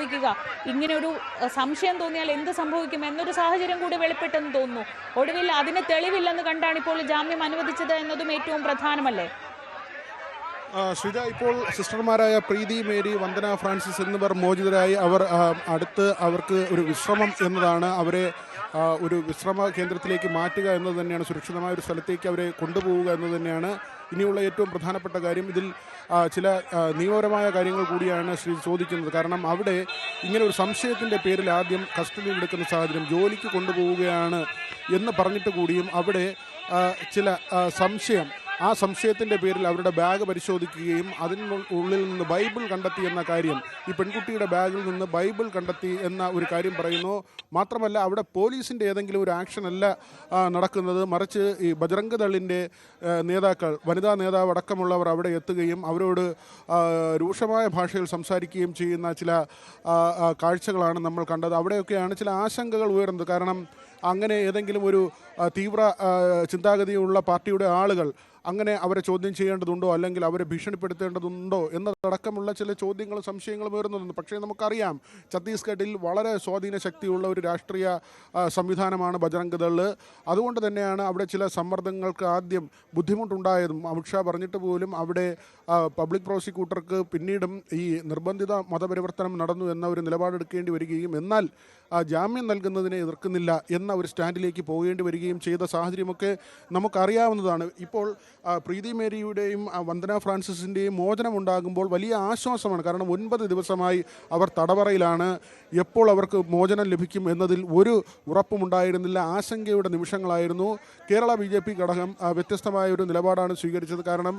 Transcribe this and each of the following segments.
പരിശോധിക്കുക, ഇങ്ങനെ ഒരു സംശയം തോന്നിയാൽ എന്ത് സംഭവിക്കും എന്നൊരു സാഹചര്യം കൂടി വെളിപ്പെട്ടെന്ന് തോന്നുന്നു. ഒടുവിൽ അതിന് തെളിവില്ലെന്ന് കണ്ടാണ് ഇപ്പോൾ ജാമ്യം അനുവദിച്ചത് എന്നതും ഏറ്റവും പ്രധാനമല്ലേ? ശ്രീജ, ഇപ്പോൾ സിസ്റ്റർമാരായ പ്രീതി മേരി, വന്ദന ഫ്രാൻസിസ് എന്നിവർ മോചിതരായി. അവർക്ക് ഒരു വിശ്രമം എന്നതാണ്, അവരെ ഒരു വിശ്രമ കേന്ദ്രത്തിലേക്ക് മാറ്റുക എന്നത് തന്നെയാണ്, സുരക്ഷിതമായ ഒരു സ്ഥലത്തേക്ക് അവരെ കൊണ്ടുപോവുക എന്നത് തന്നെയാണ് ഇനിയുള്ള ഏറ്റവും പ്രധാനപ്പെട്ട കാര്യം. ഇതിൽ ചില നിയമപരമായ കാര്യങ്ങൾ കൂടിയാണ് ശ്രീ ചോദിക്കുന്നത്. കാരണം അവിടെ ഇങ്ങനെ ഒരു സംശയത്തിൻ്റെ പേരിൽ ആദ്യം കസ്റ്റഡിയിൽ എടുക്കുന്ന സാഹചര്യം, ജോലിക്ക് കൊണ്ടുപോവുകയാണ് എന്ന് പറഞ്ഞിട്ട് കൂടിയും അവിടെ ചില ആ സംശയത്തിൻ്റെ പേരിൽ അവരുടെ ബാഗ് പരിശോധിക്കുകയും അതിനുള്ളിൽ നിന്ന് ബൈബിൾ കണ്ടെത്തി എന്ന കാര്യം, ഈ പെൺകുട്ടിയുടെ ബാഗിൽ നിന്ന് ബൈബിൾ കണ്ടെത്തി എന്ന ഒരു കാര്യം പറയുന്നു. മാത്രമല്ല അവിടെ പോലീസിൻ്റെ ഏതെങ്കിലും ഒരു ആക്ഷൻ അല്ല നടക്കുന്നത്, മറിച്ച് ഈ ബജ്റംഗ് ദളിൻ്റെ നേതാക്കൾ, വനിതാ നേതാവ് അടക്കമുള്ളവർ അവിടെ എത്തുകയും അവരോട് രൂക്ഷമായ ഭാഷയിൽ സംസാരിക്കുകയും ചെയ്യുന്ന ചില കാഴ്ചകളാണ് നമ്മൾ കണ്ടത്. അവിടെയൊക്കെയാണ് ചില ആശങ്കകൾ ഉയർന്നത്. കാരണം അങ്ങനെ ഏതെങ്കിലും ഒരു തീവ്ര ചിന്താഗതിയുള്ള പാർട്ടിയുടെ ആളുകൾ അങ്ങനെ അവരെ ചോദ്യം ചെയ്യേണ്ടതുണ്ടോ, അല്ലെങ്കിൽ അവരെ ഭീഷണിപ്പെടുത്തേണ്ടതുണ്ടോ എന്നതടക്കമുള്ള ചില ചോദ്യങ്ങളും സംശയങ്ങളും ഉയർന്നുണ്ട്. പക്ഷേ നമുക്കറിയാം, ഛത്തീസ്ഗഡിൽ വളരെ സ്വാധീന ശക്തിയുള്ള ഒരു രാഷ്ട്രീയ സംവിധാനമാണ് ബജ്റംഗ് ദൾ. അതുകൊണ്ട് തന്നെയാണ് അവിടെ ചില സമ്മർദ്ദങ്ങൾക്ക് ആദ്യം ബുദ്ധിമുട്ടുണ്ടായതും. അമിത്ഷാ പറഞ്ഞിട്ട് പോലും അവിടെ പബ്ലിക് പ്രോസിക്യൂട്ടർക്ക് പിന്നീടും ഈ നിർബന്ധിത മതപരിവർത്തനം നടന്നു എന്ന ഒരു നിലപാടെടുക്കേണ്ടി വരികയും എന്നാൽ ജാമ്യം നൽകുന്നതിനെ എതിർക്കുന്നില്ല എന്ന ഒരു സ്റ്റാൻഡിലേക്ക് പോകേണ്ടി വരികയും ചെയ്ത സാഹചര്യമൊക്കെ നമുക്കറിയാവുന്നതാണ്. ഇപ്പോൾ പ്രീതി മേരിയുടെയും വന്ദന ഫ്രാൻസിസിൻ്റെയും മോചനമുണ്ടാകുമ്പോൾ വലിയ ആശ്വാസമാണ്. കാരണം 9 ദിവസമായി അവർ തടവറയിലാണ്. എപ്പോൾ അവർക്ക് മോചനം ലഭിക്കും എന്നതിൽ ഒരു ഉറപ്പുമുണ്ടായിരുന്നില്ല. ആശങ്കയുടെ നിമിഷങ്ങളായിരുന്നു. കേരള BJP ഘടകം വ്യത്യസ്തമായ ഒരു നിലപാടാണ് സ്വീകരിച്ചത്. കാരണം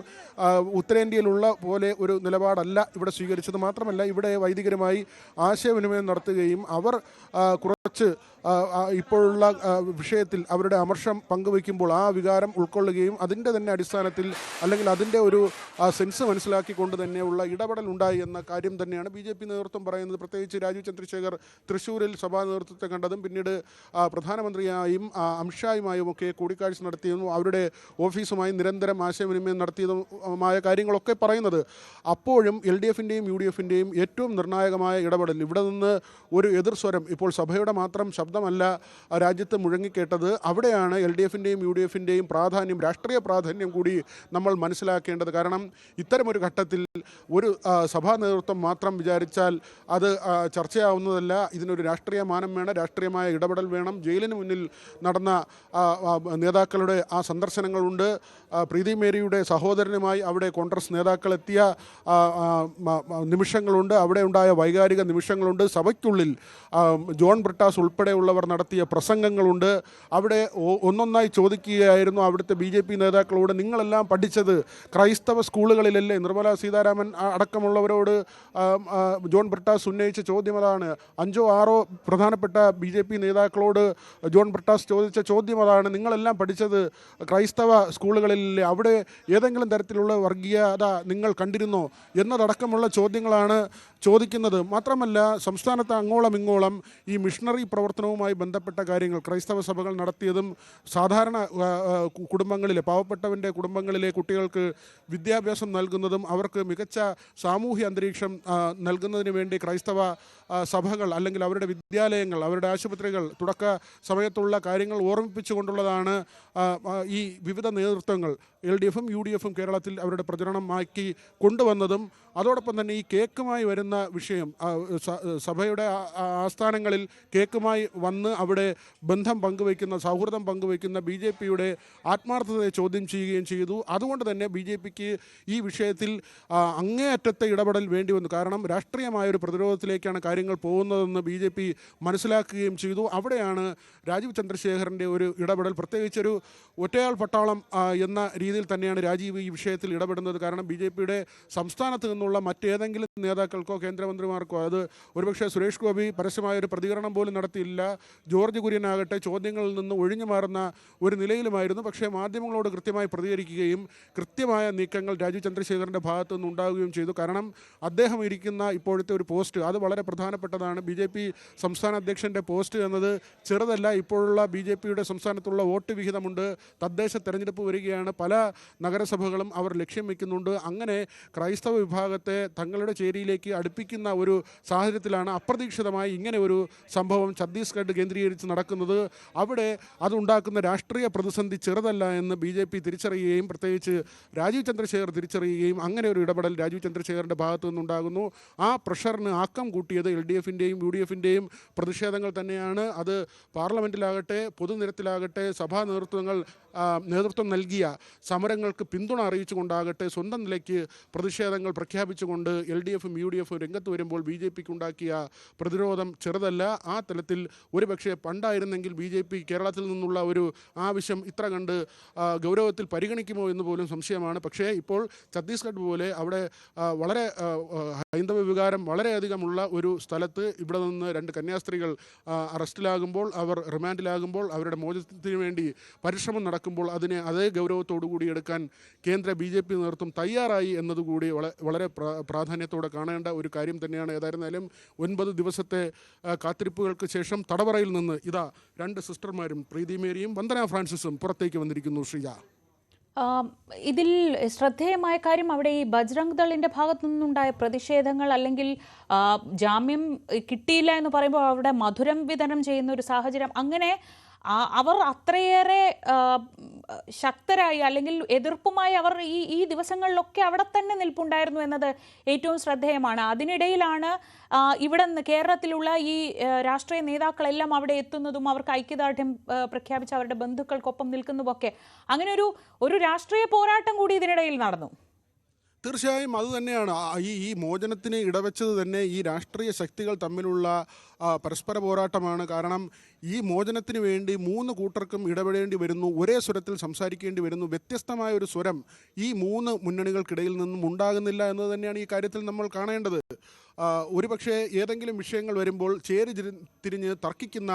ഉത്തരേന്ത്യയിലുള്ള പോലെ ഒരു നിലപാടല്ല ഇവിടെ സ്വീകരിച്ചത്. മാത്രമല്ല ഇവിടെ വൈദികരുമായി ആശയവിനിമയം നടത്തുകയും അവർ കുറച്ച് ഇപ്പോഴുള്ള വിഷയത്തിൽ അവരുടെ അമർഷം പങ്കുവയ്ക്കുമ്പോൾ ആ വികാരം ഉൾക്കൊള്ളുകയും അതിൻ്റെ തന്നെ അടിസ്ഥാനത്തിൽ, അല്ലെങ്കിൽ അതിൻ്റെ ഒരു സെൻസ് മനസ്സിലാക്കിക്കൊണ്ട് തന്നെയുള്ള ഇടപെടൽ ഉണ്ടായി എന്ന കാര്യം തന്നെയാണ് BJP നേതൃത്വം പറയുന്നത്. പ്രത്യേകിച്ച് രാജീവ് ചന്ദ്രശേഖർ തൃശ്ശൂരിൽ സഭാ നേതൃത്വത്തെ കണ്ടതും പിന്നീട് പ്രധാനമന്ത്രിയായും അമിത്ഷായുമായും ഒക്കെ കൂടിക്കാഴ്ച നടത്തിയതും അവരുടെ ഓഫീസുമായി നിരന്തരം ആശയവിനിമയം നടത്തിയതുമായ കാര്യങ്ങളൊക്കെ പറയുന്നത്. അപ്പോഴും LDFൻ്റെയും UDFൻ്റെയും ഏറ്റവും നിർണായകമായ ഇടപെടൽ, ഇവിടെ നിന്ന് ഒരു എതിർസ്വരം ഇപ്പോൾ സഭയുടെ മാത്രം ശബ്ദമല്ല രാജ്യത്ത് മുഴങ്ങിക്കേട്ടത്. അവിടെയാണ് LDFൻ്റെയും UDFൻ്റെയും പ്രാധാന്യം, രാഷ്ട്രീയ പ്രാധാന്യം കൂടി നമ്മൾ മനസ്സിലാക്കേണ്ടത്. കാരണം ഇത്തരമൊരു ഘട്ടത്തിൽ ഒരു സഭാ നേതൃത്വം മാത്രം വിചാരിച്ചാൽ അത് ചർച്ചയാവുന്നതല്ല. ഇതിനൊരു രാഷ്ട്രീയ മാനം വേണം, രാഷ്ട്രീയമായ ഇടപെടൽ വേണം. ജയിലിന് മുന്നിൽ നടന്ന നേതാക്കളുടെ ആ സന്ദർശനങ്ങളുണ്ട്. പ്രീതി മേരിയുടെ സഹോദരനുമായി അവിടെ കോൺഗ്രസ് നേതാക്കൾ എത്തിയ നിമിഷങ്ങളുണ്ട്. അവിടെ ഉണ്ടായ വൈകാരിക നിമിഷങ്ങളുണ്ട്. സഭയ്ക്കുള്ളിൽ ജോൺ ബ്രിട്ടാസ് ഉൾപ്പെടെയുള്ളവർ നടത്തിയ പ്രസംഗങ്ങളുണ്ട്. അവിടെ ഒന്നൊന്നായി ചോദിക്കുകയായിരുന്നു അവിടുത്തെ BJP നേതാക്കളോട്, നിങ്ങളെല്ലാം പഠിച്ചത് ക്രൈസ്തവ സ്കൂളുകളിലല്ലേ? നിർമ്മല സീതാരാമൻ അടക്കമുള്ളവരോട് ജോൺ ബ്രിട്ടാസ് ഉന്നയിച്ച ചോദ്യം അതാണ്. 5 or 6 പ്രധാനപ്പെട്ട BJP നേതാക്കളോട് ജോൺ ബ്രിട്ടാസ് ചോദിച്ച ചോദ്യം അതാണ്. നിങ്ങളെല്ലാം പഠിച്ചത് ക്രൈസ്തവ സ്കൂളുകളിലല്ലേ? അവിടെ ഏതെങ്കിലും തരത്തിലുള്ള വർഗീയത നിങ്ങൾ കണ്ടിരുന്നോ എന്നതടക്കമുള്ള ചോദ്യങ്ങളാണ് ചോദിക്കുന്നത്. മാത്രമല്ല സംസ്ഥാനത്ത് അങ്ങോളം ഇങ്ങോളം ഈ മിഷണറി പ്രവർത്തനവുമായി ബന്ധപ്പെട്ട കാര്യങ്ങൾ ക്രൈസ്തവ സഭകൾ നടത്തിയതും സാധാരണ കുടുംബങ്ങളിലെ, പാവപ്പെട്ടവൻ്റെ കുടുംബങ്ങളിലെ കുട്ടികൾക്ക് വിദ്യാഭ്യാസം നൽകുന്നതും അവർക്ക് മികച്ച സാമൂഹ്യ അന്തരീക്ഷം നൽകുന്നതിന് വേണ്ടി ക്രൈസ്തവ സഭകൾ അല്ലെങ്കിൽ അവരുടെ വിദ്യാലയങ്ങൾ, അവരുടെ ആശുപത്രികൾ തുടക്ക സമയത്തുള്ള കാര്യങ്ങൾ ഓർമ്മിപ്പിച്ചുകൊണ്ടുള്ളതാണ് ഈ വിവിധ നേതൃത്വങ്ങൾ LDFും UDFും കേരളത്തിൽ അവരുടെ പ്രചരണമാക്കി കൊണ്ടുവന്നതും. അതോടൊപ്പം തന്നെ ഈ കേക്കുമായി വരുന്ന വിഷയം, സഭയുടെ ആസ്ഥാനങ്ങളിൽ കേക്കുമായി വന്ന് അവിടെ ബന്ധം പങ്കുവയ്ക്കുന്ന, സൗഹൃദം പങ്കുവയ്ക്കുന്ന BJPയുടെ ആത്മാർത്ഥതയെ ചോദ്യം ചെയ്യുകയും ചെയ്തു. അതുകൊണ്ട് തന്നെ BJPക്ക് ഈ വിഷയത്തിൽ അങ്ങേയറ്റത്തെ ഇടപെടൽ വേണ്ടി വന്നു. കാരണം രാഷ്ട്രീയമായൊരു പ്രതിരോധത്തിലേക്കാണ് കാര്യങ്ങൾ പോകുന്നതെന്ന് BJP മനസ്സിലാക്കുകയും ചെയ്തു. അവിടെയാണ് രാജീവ് ചന്ദ്രശേഖറിൻ്റെ ഒരു ഇടപെടൽ, പ്രത്യേകിച്ചൊരു ഒറ്റയാൾ പട്ടാളം എന്ന രീതിയിൽ തന്നെയാണ് രാജീവ് ഈ വിഷയത്തിൽ ഇടപെടുന്നത്. കാരണം BJPയുടെ സംസ്ഥാനത്ത് നിന്നുള്ള മറ്റേതെങ്കിലും നേതാക്കൾക്കോ കേന്ദ്രമന്ത്രിമാർക്കോ, അത് ഒരുപക്ഷെ സുരേഷ് ഗോപി പരസ്യമായൊരു പ്രതികരണം പോലും നടത്തിയില്ല. ജോർജ് കുര്യനാകട്ടെ ചോദ്യങ്ങളിൽ നിന്ന് ഒഴിഞ്ഞു മാറുന്ന ഒരു നിലയിലുമായിരുന്നു. പക്ഷേ മാധ്യമങ്ങളോട് കൃത്യമായി പ്രതികരിക്കുകയും കൃത്യമായ നീക്കങ്ങൾ രാജീവ് ചന്ദ്രശേഖറിൻ്റെ ഭാഗത്തു നിന്ന് ഉണ്ടാവുകയും ചെയ്തു. കാരണം അദ്ദേഹം ഇരിക്കുന്ന ഇപ്പോഴത്തെ ഒരു പോസ്റ്റ് അത് വളരെ പ്രധാനപ്പെട്ടതാണ്. BJP സംസ്ഥാന അധ്യക്ഷൻ്റെ പോസ്റ്റ് എന്നത് ചെറുതല്ല. ഇപ്പോഴുള്ള BJPയുടെ സംസ്ഥാനത്തുള്ള വോട്ട് വിഹിതമുണ്ട്. തദ്ദേശ തെരഞ്ഞെടുപ്പ് വരികയാണ്. പല നഗരസഭകളും അവർ ലക്ഷ്യം വയ്ക്കുന്നുണ്ട്. അങ്ങനെ ക്രൈസ്തവ വിഭാഗത്തെ തങ്ങളുടെ ചേരിയിലേക്ക് അടുപ്പിക്കുന്ന ഒരു സാഹചര്യത്തിലാണ് അപ്രതീക്ഷിതമായി ഇങ്ങനെ ഒരു സംഭവം ഛത്തീസ്ഗഡ് കേന്ദ്രീകരിച്ച് നടക്കുന്നത്. അവിടെ അതുണ്ടാക്കുന്ന രാഷ്ട്രീയ പ്രതിസന്ധി ചെറുതല്ല എന്ന് BJP തിരിച്ചറിയുകയും പ്രത്യേകിച്ച് രാജീവ് ചന്ദ്രശേഖർ തിരിച്ചറിയുകയും അങ്ങനെ ഒരു ഇടപെടൽ രാജീവ് ചന്ദ്രശേഖറിൻ്റെ ഭാഗത്തു നിന്നുണ്ടാകുന്നു. ആ പ്രഷറിന് ആക്കം കൂട്ടിയത് LDFിൻ്റെയും UDFിൻ്റെയും പ്രതിഷേധങ്ങൾ തന്നെയാണ്. അത് പാർലമെൻറ്റിലാകട്ടെ പൊതുനിരത്തിലാകട്ടെ സഭാ നേതൃത്വം നൽകിയ സമരങ്ങൾക്ക് പിന്തുണ അറിയിച്ചുകൊണ്ടാകട്ടെ സ്വന്തം നിലയ്ക്ക് പ്രതിഷേധങ്ങൾ പ്രഖ്യാപിച്ചുകൊണ്ട് LDFും UDFും രംഗത്ത് വരുമ്പോൾ BJPക്ക് ഉണ്ടാക്കിയ പ്രതിരോധം ചെറുതല്ല. ആ തലത്തിൽ ഒരുപക്ഷെ പണ്ടായിരുന്നെങ്കിൽ BJP കേരളത്തിൽ നിന്നുള്ള ഒരു ആവശ്യം ഇത്ര കണ്ട് ഗൗരവത്തിൽ പരിഗണിക്കുമോ എന്ന് പോലും സംശയമാണ്. പക്ഷേ ഇപ്പോൾ ഛത്തീസ്ഗഡ് പോലെ അവിടെ വളരെ ഹൈന്ദവ വികാരം വളരെയധികമുള്ള ഒരു സ്ഥലത്ത് ഇവിടെ നിന്ന് 2 കന്യാസ്ത്രീകൾ അറസ്റ്റിലാകുമ്പോൾ, അവർ റിമാൻഡിലാകുമ്പോൾ, അവരുടെ മോചനത്തിന് വേണ്ടി പരിശ്രമം നടക്കുമ്പോൾ അതിനെ അതേ ഗൗരവത്തോടുകൂടി എടുക്കാൻ കേന്ദ്ര BJP നേതൃത്വം തയ്യാറായി എന്നതുകൂടി വളരെ പ്രാധാന്യത്തോടെ കാണേണ്ട ഒരു കാര്യം തന്നെയാണ്. ഏതായിരുന്നാലും 9 ദിവസത്തെ കാത്തിരിപ്പുകൾക്ക് ശേഷം തടവറയിൽ നിന്ന് ഇതാ 2 സിസ്റ്റർമാരും പ്രീതി മേരിയും വന്ദന ഫ്രാൻസിസും പുറത്തേക്ക് വന്നിരിക്കുന്നു. ശ്രീജ, ഇതിൽ ശ്രദ്ധേയമായ കാര്യം അവിടെ ഈ ബജ്രംഗ് ദളിൻ്റെ ഭാഗത്തു നിന്നുണ്ടായ പ്രതിഷേധങ്ങൾ അല്ലെങ്കിൽ ജാമ്യം കിട്ടിയില്ല എന്ന് പറയുമ്പോൾ അവിടെ മധുരം വിതരണം ചെയ്യുന്ന ഒരു സാഹചര്യം, അങ്ങനെ അവർ അത്രയേറെ ശക്തരായി അല്ലെങ്കിൽ എതിർപ്പുമായി അവർ ഈ ദിവസങ്ങളിലൊക്കെ അവിടെ തന്നെ നിൽപ്പുണ്ടായിരുന്നു എന്നത് ഏറ്റവും ശ്രദ്ധേയമാണ്. അതിനിടയിലാണ് ഇവിടെ കേരളത്തിലുള്ള ഈ രാഷ്ട്രീയ നേതാക്കളെല്ലാം അവിടെ എത്തുന്നതും അവർക്ക് ഐക്യദാർഢ്യം പ്രഖ്യാപിച്ച് അവരുടെ ബന്ധുക്കൾക്കൊപ്പം നിൽക്കുന്നതുമൊക്കെ. അങ്ങനെ ഒരു രാഷ്ട്രീയ പോരാട്ടം കൂടി ഇതിനിടയിൽ നടന്നു. തീർച്ചയായും അതുതന്നെയാണ് ഈ മോചനത്തിന് ഇടവെച്ചത് തന്നെ ഈ രാഷ്ട്രീയ ശക്തികൾ തമ്മിലുള്ള പരസ്പര പോരാട്ടമാണ്. കാരണം ഈ മോചനത്തിന് വേണ്ടി 3 കൂട്ടർക്കും ഇടപെടേണ്ടി വരുന്നു, ഒരേ സ്വരത്തിൽ സംസാരിക്കേണ്ടി വരുന്നു. വ്യത്യസ്തമായ ഒരു സ്വരം ഈ 3 മുന്നണികൾക്കിടയിൽ നിന്നും ഉണ്ടാകുന്നില്ല എന്നത് തന്നെയാണ് ഈ കാര്യത്തിൽ നമ്മൾ കാണേണ്ടത്. ഒരുപക്ഷെ ഏതെങ്കിലും വിഷയങ്ങൾ വരുമ്പോൾ തിരിഞ്ഞ് തർക്കിക്കുന്ന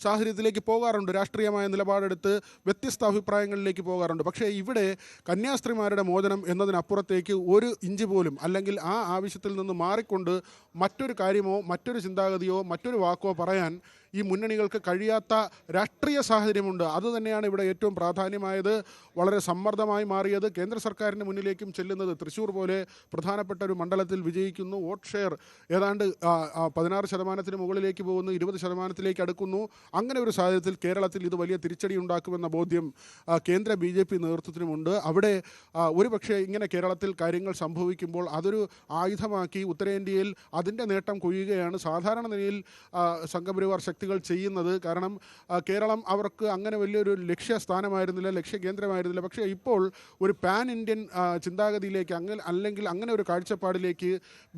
സാഹചര്യത്തിലേക്ക് പോകാറുണ്ട്, രാഷ്ട്രീയമായ നിലപാടെടുത്ത് വ്യത്യസ്ത അഭിപ്രായങ്ങളിലേക്ക് പോകാറുണ്ട്. പക്ഷേ ഇവിടെ കന്യാസ്ത്രീമാരുടെ മോചനം എന്നതിനപ്പുറത്തേക്ക് 1 ഇഞ്ച് പോലും അല്ലെങ്കിൽ ആ ആവശ്യത്തിൽ നിന്ന് മാറിക്കൊണ്ട് മറ്റൊരു കാര്യമോ മറ്റൊരു ചിന്താഗതിയോ മറ്റൊരു വാക്കോ പറയാൻ ഈ മുന്നണികൾക്ക് കഴിയാത്ത രാഷ്ട്രീയ സാഹചര്യമുണ്ട്. അതുതന്നെയാണ് ഇവിടെ ഏറ്റവും പ്രാധാന്യമായത്. വളരെ സമ്മർദ്ദമായി മാറിയത് കേന്ദ്ര സർക്കാരിന് മുന്നിലേക്കും ചെല്ലുന്നത്. തൃശ്ശൂർ പോലെ പ്രധാനപ്പെട്ട ഒരു മണ്ഡലത്തിൽ വിജയിക്കുന്നു, വോട്ട് ഷെയർ ഏതാണ്ട് 16% മുകളിലേക്ക് പോകുന്നു, 20% അടുക്കുന്നു. അങ്ങനെ ഒരു സാഹചര്യത്തിൽ കേരളത്തിൽ ഇത് വലിയ തിരിച്ചടി ഉണ്ടാക്കുമെന്ന ബോധ്യം കേന്ദ്ര BJP നേതൃത്വത്തിനുമുണ്ട്. അവിടെ ഒരുപക്ഷെ ഇങ്ങനെ കേരളത്തിൽ കാര്യങ്ങൾ സംഭവിക്കുമ്പോൾ അതൊരു ആയുധമാക്കി ഉത്തരേന്ത്യയിൽ അതിൻ്റെ നേട്ടം കൊയ്യുകയാണ് സാധാരണ നിലയിൽ സംഘപരിവാർ ശക്തികൾ ചെയ്യുന്നത്. കാരണം കേരളം അവർക്ക് അങ്ങനെ വലിയൊരു ലക്ഷ്യസ്ഥാനമായിരുന്നില്ല, ലക്ഷ്യകേന്ദ്രമായിരുന്നില്ല. പക്ഷേ ഇപ്പോൾ ഒരു പാൻ ഇന്ത്യൻ ചിന്താഗതിയിലേക്ക് അല്ലെങ്കിൽ അങ്ങനെ ഒരു കാഴ്ചപ്പാടിലേക്ക്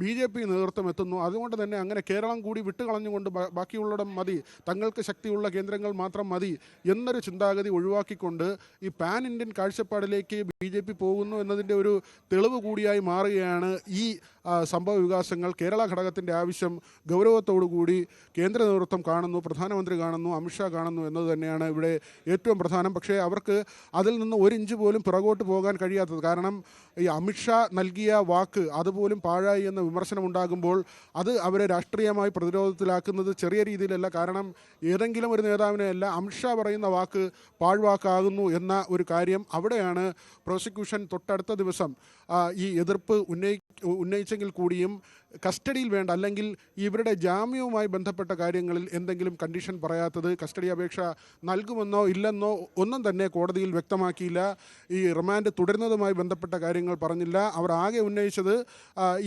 BJP നേതൃത്വം എത്തുന്നു. അതുകൊണ്ട് തന്നെ അങ്ങനെ കേരളം കൂടി വിട്ടുകളഞ്ഞുകൊണ്ട് ബാക്കിയുള്ളിടം മതി, തങ്ങൾക്ക് ശക്തിയുള്ള കേന്ദ്രങ്ങൾ മാത്രം മതി എന്നൊരു ചിന്താഗതി ഒഴിവാക്കിക്കൊണ്ട് ഈ പാൻ ഇന്ത്യൻ കാഴ്ചപ്പാടിലേക്ക് BJP പോകുന്നു എന്നതിൻ്റെ ഒരു തെളിവ് കൂടിയായി മാറുകയാണ് ഈ സംഭവ വികാസങ്ങൾ. കേരള ഘടകത്തിൻ്റെ ആവശ്യം ഗൗരവത്തോടുകൂടി കേന്ദ്ര നേതൃത്വം കാണുന്നു, പ്രധാനമന്ത്രി കാണുന്നു, അമിത്ഷാ കാണുന്നു എന്നത് തന്നെയാണ് ഇവിടെ ഏറ്റവും പ്രധാനം. പക്ഷേ അവർക്ക് അതിൽ നിന്ന് 1 ഇഞ്ച് പോലും പിറകോട്ട് പോകാൻ കഴിയാത്തത്. കാരണം ഈ അമിത്ഷാ നൽകിയ വാക്ക് അതുപോലും പാഴായി എന്ന വിമർശനം ഉണ്ടാകുമ്പോൾ അത് അവരെ രാഷ്ട്രീയമായി പ്രതിരോധത്തിലാക്കുന്നത് ചെറിയ രീതിയിലല്ല. കാരണം ഏതെങ്കിലും ഒരു നേതാവിനെ അല്ല, അമിത്ഷാ പറയുന്ന വാക്ക് പാഴ്വാക്കാകുന്നു എന്ന ഒരു കാര്യം അവിടെയാണ് പ്രോസിക്യൂഷൻ തൊട്ടടുത്ത ദിവസം ഈ എതിർപ്പ് ഉന്നയിച്ചെങ്കിൽ കൂടിയും കസ്റ്റഡിയിൽ വേണ്ട അല്ലെങ്കിൽ ഇവരുടെ ജാമ്യവുമായി ബന്ധപ്പെട്ട കാര്യങ്ങളിൽ എന്തെങ്കിലും കണ്ടീഷൻ പറയാത്തത്. കസ്റ്റഡി അപേക്ഷ നൽകുമെന്നോ ഇല്ലെന്നോ ഒന്നും തന്നെ കോടതിയിൽ വ്യക്തമാക്കിയില്ല. ഈ റിമാൻഡ് തുടരുന്നതുമായി ബന്ധപ്പെട്ട കാര്യങ്ങൾ പറഞ്ഞില്ല. അവർ ആകെ ഉന്നയിച്ചത്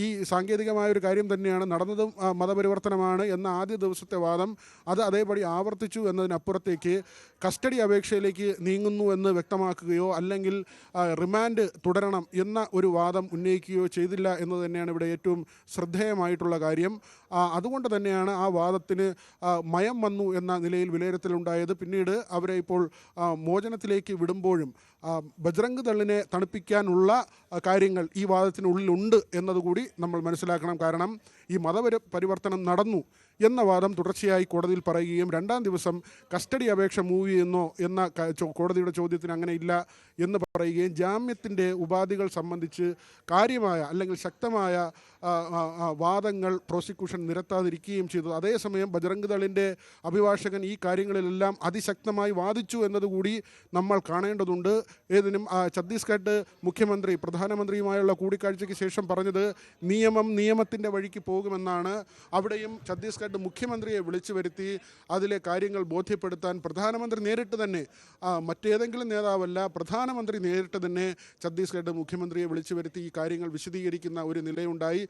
ഈ സാങ്കേതികമായൊരു കാര്യം തന്നെയാണ്, നടന്നതും മതപരിവർത്തനമാണ് എന്ന ആദ്യ ദിവസത്തെ വാദം അത് അതേപടി ആവർത്തിച്ചു എന്നതിനപ്പുറത്തേക്ക് കസ്റ്റഡി അപേക്ഷയിലേക്ക് നീങ്ങുന്നു എന്ന് വ്യക്തമാക്കുകയോ അല്ലെങ്കിൽ റിമാൻഡ് തുടരണം എന്ന ഒരു വാദം ഉന്നയിക്കുകയോ ചെയ്തില്ല എന്ന് തന്നെയാണ് ഇവിടെ ഏറ്റവും ശ്രദ്ധേയമായിട്ടുള്ള കാര്യം. അതുകൊണ്ട് തന്നെയാണ് ആ വാദത്തിന് മയം വന്നു എന്ന നിലയിൽ വിലയിരുത്തലുണ്ടായത്. പിന്നീട് അവരെ ഇപ്പോൾ മോചനത്തിലേക്ക് വിടുമ്പോഴും ബജ്രംഗ് ദളിനെ തണുപ്പിക്കാനുള്ള കാര്യങ്ങൾ ഈ വാദത്തിനുള്ളിലുണ്ട് എന്നതുകൂടി നമ്മൾ മനസ്സിലാക്കണം. കാരണം ഈ പരിവർത്തനം നടന്നു എന്ന വാദം തുടർച്ചയായി കോടതിയിൽ പറയുകയും 2-ാം ദിവസം കസ്റ്റഡി അപേക്ഷ മൂവ് ചെയ്യുന്നോ എന്ന കോടതിയുടെ ചോദ്യത്തിന് അങ്ങനെ ഇല്ല എന്ന് പറയുകയും ജാമ്യത്തിൻ്റെ ഉപാധികൾ സംബന്ധിച്ച് കാര്യമായ അല്ലെങ്കിൽ ശക്തമായ വാദങ്ങൾ പ്രോസിക്യൂഷൻ നിരത്താതിരിക്കുകയും ചെയ്തു. അതേസമയം ബജ്റംഗ് ദളിൻ്റെ അഭിഭാഷകൻ ഈ കാര്യങ്ങളിലെല്ലാം അതിശക്തമായി വാദിച്ചു എന്നതുകൂടി നമ്മൾ കാണേണ്ടതുണ്ട്. ഏതിനും ഛത്തീസ്ഗഡ് മുഖ്യമന്ത്രി പ്രധാനമന്ത്രിയുമായുള്ള കൂടിക്കാഴ്ചയ്ക്ക് ശേഷം പറഞ്ഞത് നിയമത്തിൻ്റെ വഴിക്ക് പോകുമെന്നാണ്. അവിടെയും ഛത്തീസ്ഗഡ് മുഖ്യമന്ത്രിയെ വിളിച്ചു വരുത്തി അതിലെ കാര്യങ്ങൾ ബോധ്യപ്പെടുത്താൻ പ്രധാനമന്ത്രി നേരിട്ട് തന്നെ, മറ്റേതെങ്കിലും നേതാവല്ല, പ്രധാനമന്ത്രി നേരിട്ട് തന്നെ ഛത്തീസ്ഗഡ് മുഖ്യമന്ത്രിയെ വിളിച്ചു വരുത്തി ഈ കാര്യങ്ങൾ വിശദീകരിക്കുന്ന ഒരു നിലയുണ്ടായി.